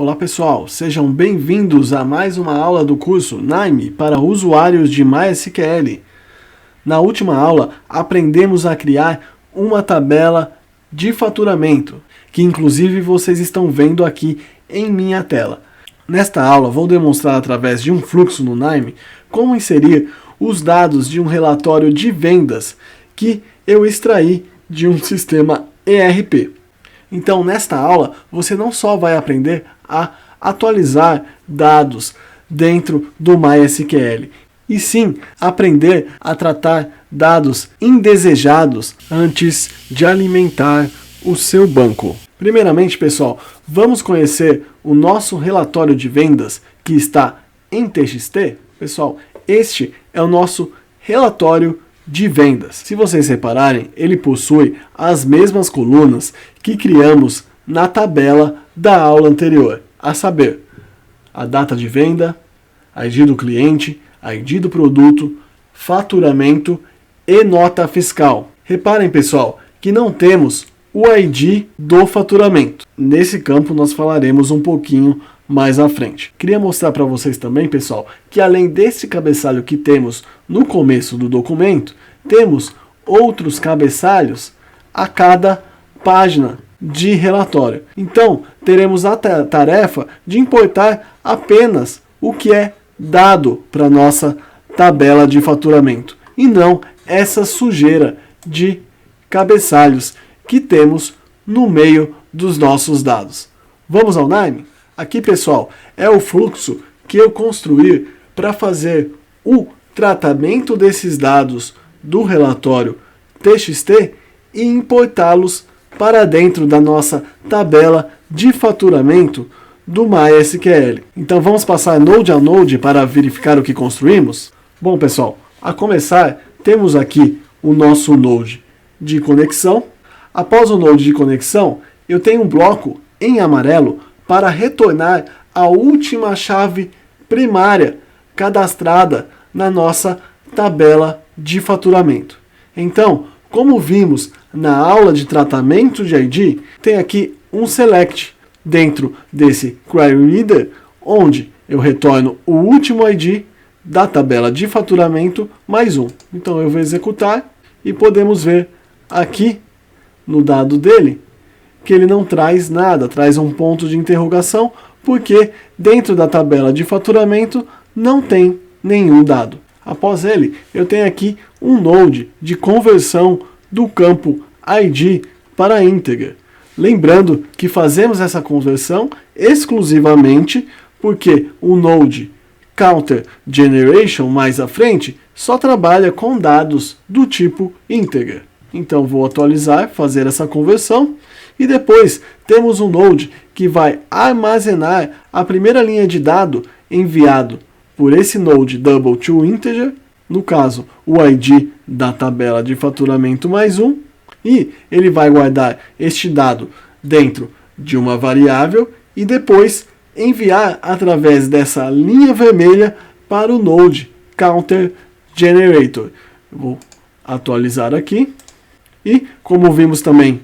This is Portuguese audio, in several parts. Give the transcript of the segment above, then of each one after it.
Olá pessoal, sejam bem-vindos a mais uma aula do curso NAIME para usuários de MySQL. Na última aula, aprendemos a criar uma tabela de faturamento, que inclusive vocês estão vendo aqui em minha tela. Nesta aula, vou demonstrar através de um fluxo no NAIME como inserir os dados de um relatório de vendas que eu extraí de um sistema ERP. Então, nesta aula, você não só vai aprender a atualizar dados dentro do MySQL, e sim aprender a tratar dados indesejados antes de alimentar o seu banco. Primeiramente, pessoal, vamos conhecer o nosso relatório de vendas que está em TXT. Pessoal, este é o nosso relatório de vendas. Se vocês repararem, ele possui as mesmas colunas que criamos na tabela da aula anterior, a saber, a data de venda, ID do cliente, ID do produto, faturamento e nota fiscal. Reparem, pessoal, que não temos o ID do faturamento. Nesse campo nós falaremos um pouquinho mais à frente. Queria mostrar para vocês também, pessoal, que além desse cabeçalho que temos no começo do documento, temos outros cabeçalhos a cada página de relatório. Então, teremos a tarefa de importar apenas o que é dado para a nossa tabela de faturamento, e não essa sujeira de cabeçalhos que temos no meio dos nossos dados. Vamos ao NAIME? Aqui, pessoal, é o fluxo que eu construí para fazer o tratamento desses dados do relatório TXT e importá-los para dentro da nossa tabela de faturamento do MySQL. Então vamos passar node a node para verificar o que construímos? Bom, pessoal, a começar temos aqui o nosso node de conexão. Após o node de conexão, eu tenho um bloco em amarelo para retornar a última chave primária cadastrada na nossa tabela de faturamento. Então, como vimos na aula de tratamento de ID, tem aqui um select dentro desse query reader, onde eu retorno o último ID da tabela de faturamento mais um. Então eu vou executar e podemos ver aqui no dado dele que ele não traz nada, traz um ponto de interrogação, porque dentro da tabela de faturamento não tem nenhum dado. Após ele, eu tenho aqui um node de conversão do campo ID para integer. Lembrando que fazemos essa conversão exclusivamente porque o node Counter Generation mais à frente só trabalha com dados do tipo integer. Então vou atualizar, fazer essa conversão, e depois temos um node que vai armazenar a primeira linha de dado enviado por esse node double to integer, no caso o ID da tabela de faturamento mais um, e ele vai guardar este dado dentro de uma variável e depois enviar através dessa linha vermelha para o node Counter Generator. Vou atualizar aqui, e como vimos também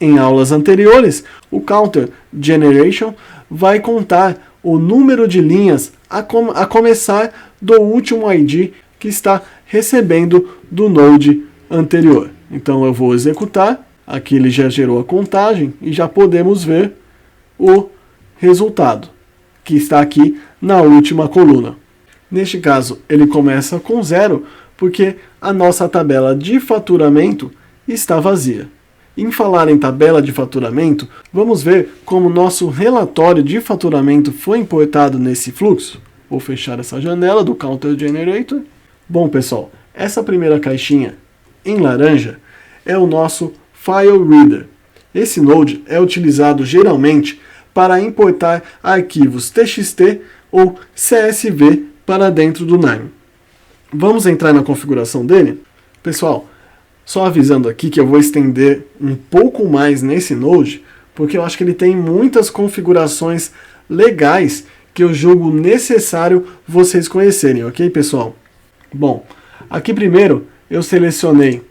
em aulas anteriores, o Counter Generation vai contar o número de linhas a começar do último ID que está recebendo do node anterior. Então eu vou executar, aqui ele já gerou a contagem e já podemos ver o resultado, que está aqui na última coluna. Neste caso, ele começa com 0, porque a nossa tabela de faturamento está vazia. Em falar em tabela de faturamento, vamos ver como nosso relatório de faturamento foi importado nesse fluxo. Vou fechar essa janela do Counter Generator. Bom, pessoal, essa primeira caixinha em laranja é o nosso File Reader. Esse node é utilizado geralmente para importar arquivos TXT ou CSV para dentro do NAIME. Vamos entrar na configuração dele? Pessoal, só avisando aqui que eu vou estender um pouco mais nesse node, porque eu acho que ele tem muitas configurações legais que eu julgo necessário vocês conhecerem, ok, pessoal? Bom, aqui primeiro eu selecionei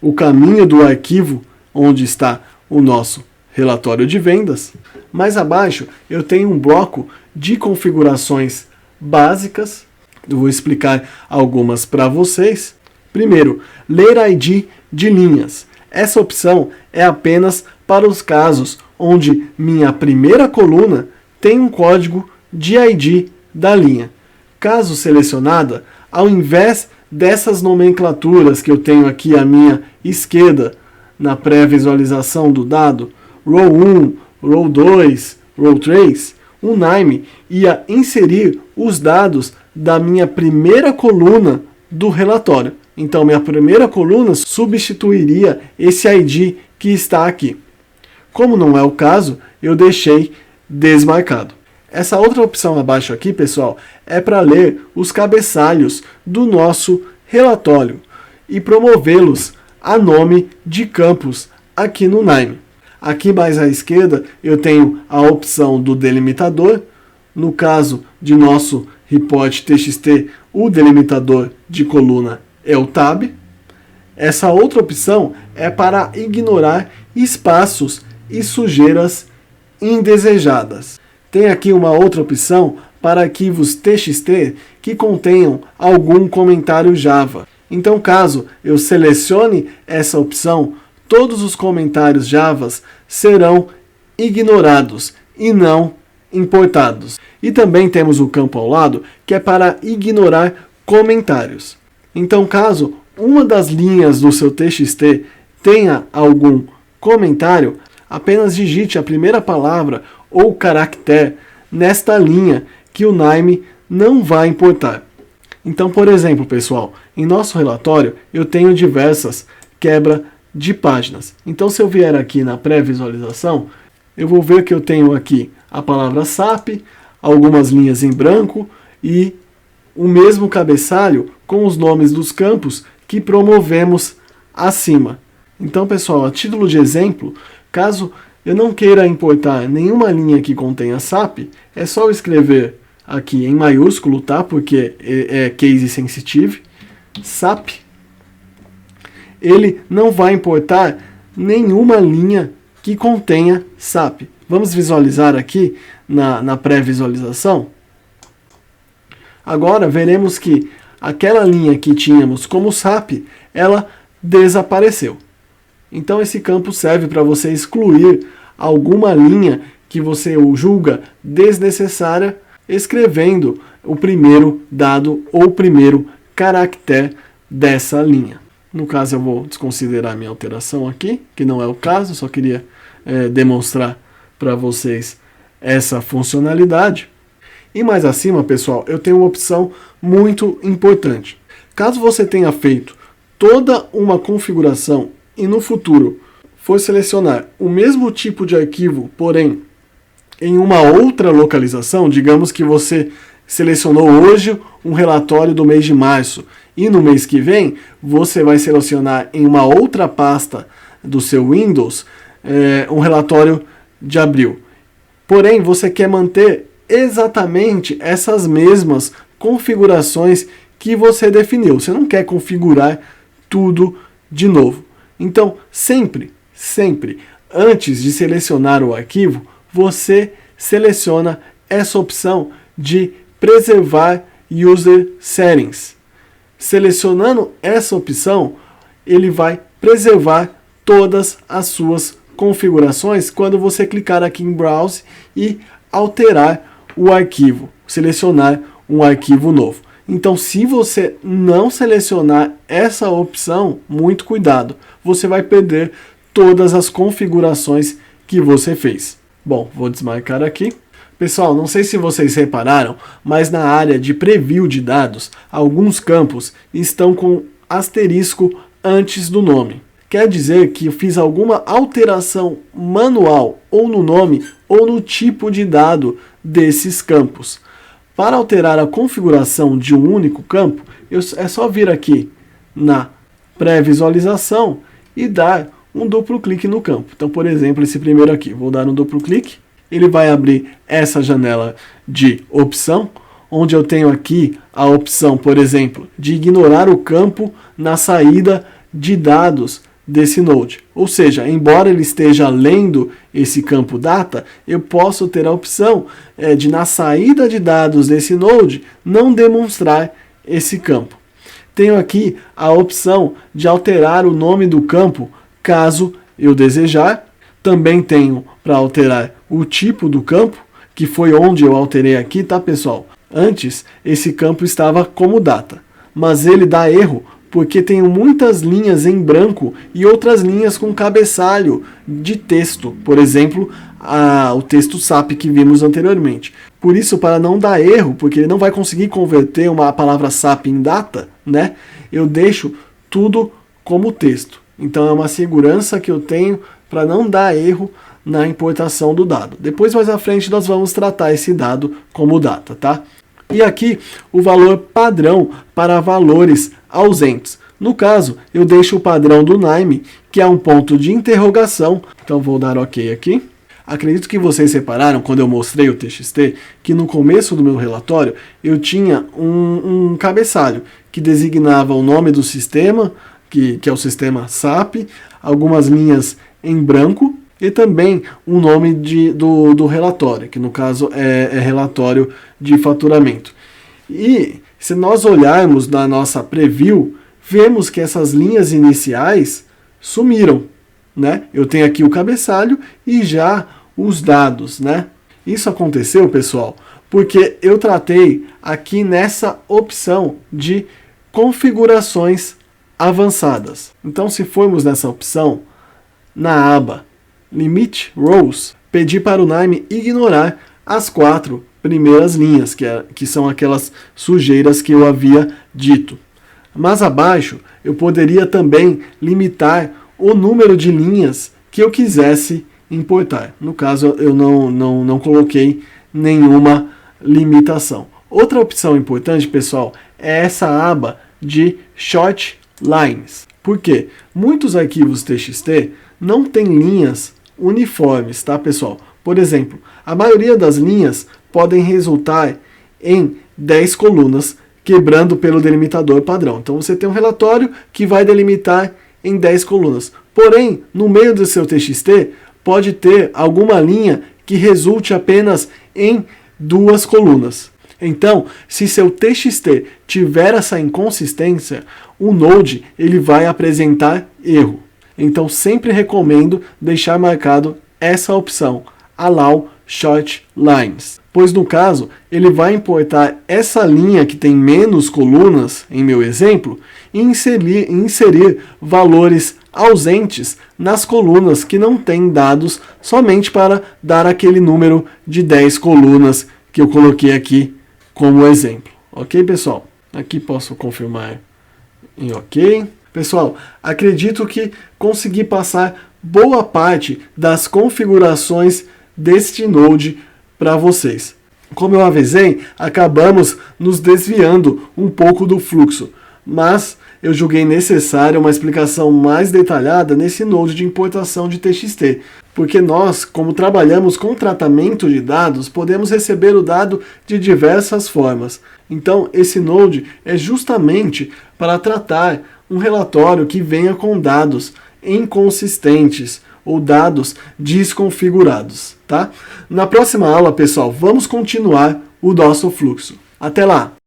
o caminho do arquivo onde está o nosso relatório de vendas. Mais abaixo eu tenho um bloco de configurações básicas. Eu vou explicar algumas para vocês. Primeiro, ler ID de linhas. Essa opção é apenas para os casos onde minha primeira coluna tem um código de ID da linha. Caso selecionada, ao invés dessas nomenclaturas que eu tenho aqui à minha esquerda na pré-visualização do dado, row 1, row 2, row 3, o NIME ia inserir os dados da minha primeira coluna do relatório. Então, minha primeira coluna substituiria esse ID que está aqui. Como não é o caso, eu deixei desmarcado. Essa outra opção abaixo aqui, pessoal, é para ler os cabeçalhos do nosso relatório e promovê-los a nome de campos aqui no NIME. Aqui mais à esquerda eu tenho a opção do delimitador. No caso de nosso report TXT, o delimitador de coluna é o tab. Essa outra opção é para ignorar espaços e sujeiras indesejadas. Tem aqui uma outra opção para arquivos TXT que contenham algum comentário Java. Então, caso eu selecione essa opção, todos os comentários Java serão ignorados e não importados. E também temos o campo ao lado, que é para ignorar comentários. Então, caso uma das linhas do seu TXT tenha algum comentário, apenas digite a primeira palavra ou caractere nesta linha que o NIME não vai importar. Então, por exemplo, pessoal, em nosso relatório eu tenho diversas quebra de páginas. Então, se eu vier aqui na pré-visualização, eu vou ver que eu tenho aqui a palavra SAP, algumas linhas em branco e o mesmo cabeçalho com os nomes dos campos que promovemos acima. Então, pessoal, a título de exemplo, caso eu não queira importar nenhuma linha que contenha SAP, é só eu escrever aqui em maiúsculo, tá? Porque é case sensitive, SAP. Ele não vai importar nenhuma linha que contenha SAP. Vamos visualizar aqui na pré-visualização. Agora veremos que aquela linha que tínhamos como SAP, ela desapareceu. Então esse campo serve para você excluir alguma linha que você julga desnecessária, escrevendo o primeiro dado ou o primeiro caractere dessa linha. No caso eu vou desconsiderar minha alteração aqui, que não é o caso, só queria demonstrar para vocês essa funcionalidade. E mais acima, pessoal, eu tenho uma opção muito importante. Caso você tenha feito toda uma configuração e no futuro for selecionar o mesmo tipo de arquivo, porém em uma outra localização, digamos que você selecionou hoje um relatório do mês de março e no mês que vem você vai selecionar em uma outra pasta do seu Windows um relatório de abril. Porém, você quer manter exatamente essas mesmas configurações que você definiu. Você não quer configurar tudo de novo. Então, sempre, antes de selecionar o arquivo, você seleciona essa opção de preservar User Settings. Selecionando essa opção, ele vai preservar todas as suas configurações quando você clicar aqui em Browse e alterar o arquivo, selecionar um arquivo novo. Então, se você não selecionar essa opção, muito cuidado, você vai perder todas as configurações que você fez. Bom, vou desmarcar aqui. Pessoal, não sei se vocês repararam, mas na área de preview de dados, alguns campos estão com asterisco antes do nome. Quer dizer que eu fiz alguma alteração manual ou no nome ou no tipo de dado desses campos. Para alterar a configuração de um único campo, é só vir aqui na pré-visualização e dar um duplo clique no campo. Então, por exemplo, esse primeiro aqui, vou dar um duplo clique, ele vai abrir essa janela de opção, onde eu tenho aqui a opção, por exemplo, de ignorar o campo na saída de dados desse Node. Ou seja, embora ele esteja lendo esse campo data, eu posso ter a opção de, na saída de dados desse Node, não demonstrar esse campo. Tenho aqui a opção de alterar o nome do campo, caso eu desejar. Também tenho para alterar o tipo do campo, que foi onde eu alterei aqui, tá, pessoal? Antes, esse campo estava como data, mas ele dá erro porque tenho muitas linhas em branco e outras linhas com cabeçalho de texto, por exemplo, o texto SAP que vimos anteriormente. Por isso, para não dar erro, porque ele não vai conseguir converter uma palavra SAP em data, né? Eu deixo tudo como texto. Então é uma segurança que eu tenho para não dar erro na importação do dado. Depois, mais à frente, nós vamos tratar esse dado como data, tá? E aqui o valor padrão para valores ausentes. No caso, eu deixo o padrão do NIME, que é um ponto de interrogação. Então vou dar OK aqui. Acredito que vocês repararam, quando eu mostrei o TXT, que no começo do meu relatório eu tinha um cabeçalho que designava o nome do sistema, que é o sistema SAP, algumas linhas em branco, e também o nome do relatório, que no caso é relatório de faturamento. E se nós olharmos na nossa preview, vemos que essas linhas iniciais sumiram, né? Eu tenho aqui o cabeçalho e já os dados, né? Isso aconteceu, pessoal, porque eu tratei aqui nessa opção de configurações avançadas. Então, se formos nessa opção, na aba Limit Rows, pedi para o NIME ignorar as 4 primeiras linhas, que são aquelas sujeiras que eu havia dito. Mas abaixo, eu poderia também limitar o número de linhas que eu quisesse importar. No caso, eu não coloquei nenhuma limitação. Outra opção importante, pessoal, é essa aba de Short Lines. Por quê? Muitos arquivos TXT não têm linhas uniformes, tá, pessoal? Por exemplo, a maioria das linhas podem resultar em 10 colunas, quebrando pelo delimitador padrão. Então você tem um relatório que vai delimitar em 10 colunas. Porém, no meio do seu TXT, pode ter alguma linha que resulte apenas em 2 colunas. Então, se seu TXT tiver essa inconsistência, o Node ele vai apresentar erro. Então, sempre recomendo deixar marcado essa opção, Allow Short Lines. Pois no caso, ele vai importar essa linha que tem menos colunas, em meu exemplo, e inserir valores ausentes nas colunas que não têm dados, somente para dar aquele número de 10 colunas que eu coloquei aqui como exemplo. Ok, pessoal? Aqui posso confirmar em OK. Pessoal, acredito que consegui passar boa parte das configurações deste Node para vocês. Como eu avisei, acabamos nos desviando um pouco do fluxo, mas eu julguei necessária uma explicação mais detalhada nesse Node de importação de TXT, porque nós, como trabalhamos com tratamento de dados, podemos receber o dado de diversas formas. Então, esse Node é justamente para tratar um relatório que venha com dados inconsistentes ou dados desconfigurados, tá? Na próxima aula, pessoal, vamos continuar o nosso fluxo. Até lá!